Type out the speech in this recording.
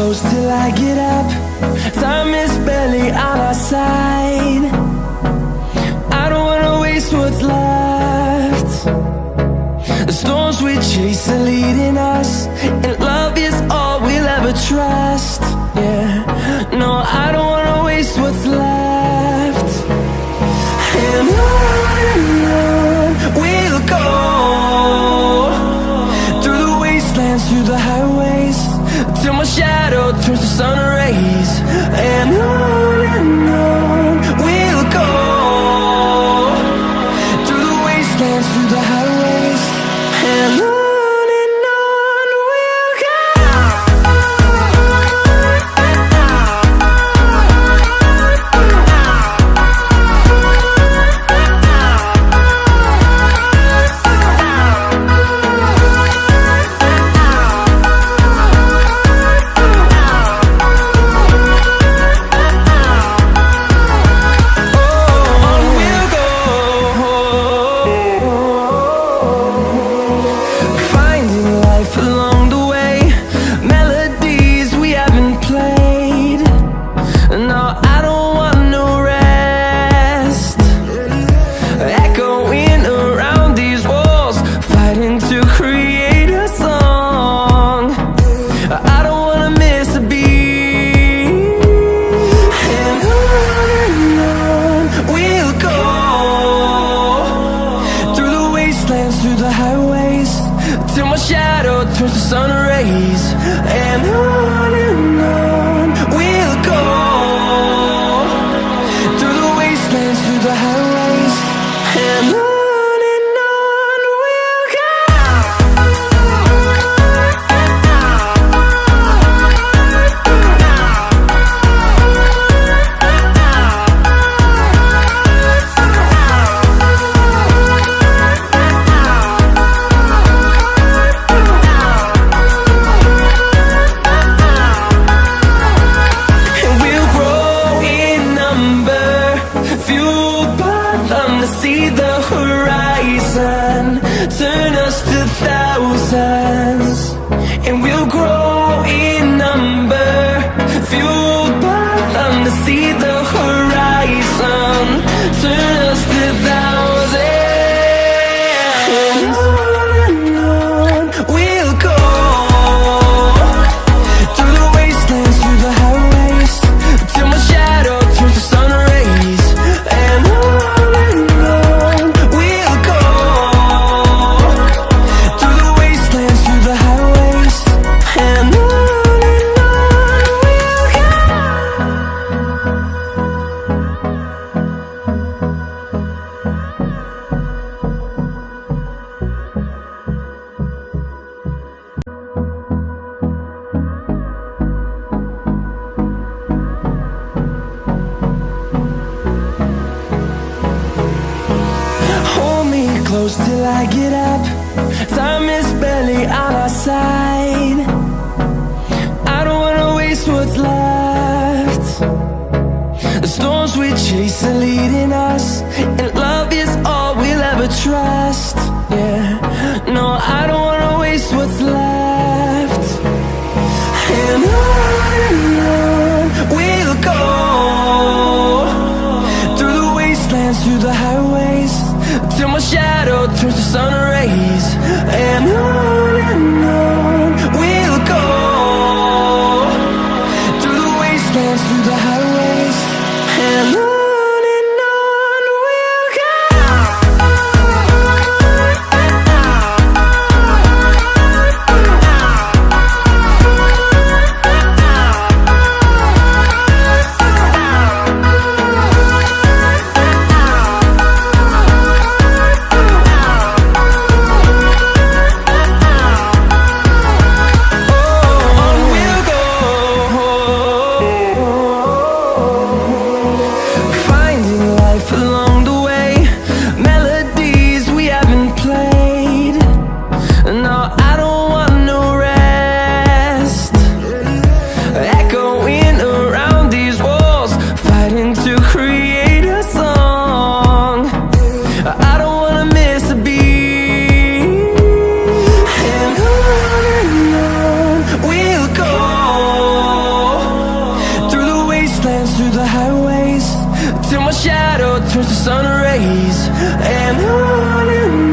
close till I get up. Time is barely on our side. I don't wanna waste what's left. The storms we chase are leading us, and love is all we'll ever trust. Yeah, no, I don't wanna waste what's left. And on we'll go, through the wastelands, through the highways, till my shadow turns to sun rays. And on we'll go, through the wastelands, through the highways, and on we'll go. Through the highways, till my shadow turns to sun rays. And on we'll go, through the wastelands, through the highways, and on we'll go. See the horizon, turn us to thousands, and we'll grow in number, fueled by them to see the horizon, turn us to thousands. And on we'll go, through the wastelands, through the highways, till my shadow turns to sun rays. And close till I get up. Time is barely on our side. I don't wanna waste what's left. The storms we chase are leading us, and love is all we'll ever trust. Yeah, no, I don't wanna waste what's left. And on we'll go, through the wastelands, through the highways, till my shadow turns to sun rays. And on we'll go, through the wastelands, through the highways, and on we'll go. till my shadow turns to sun rays. And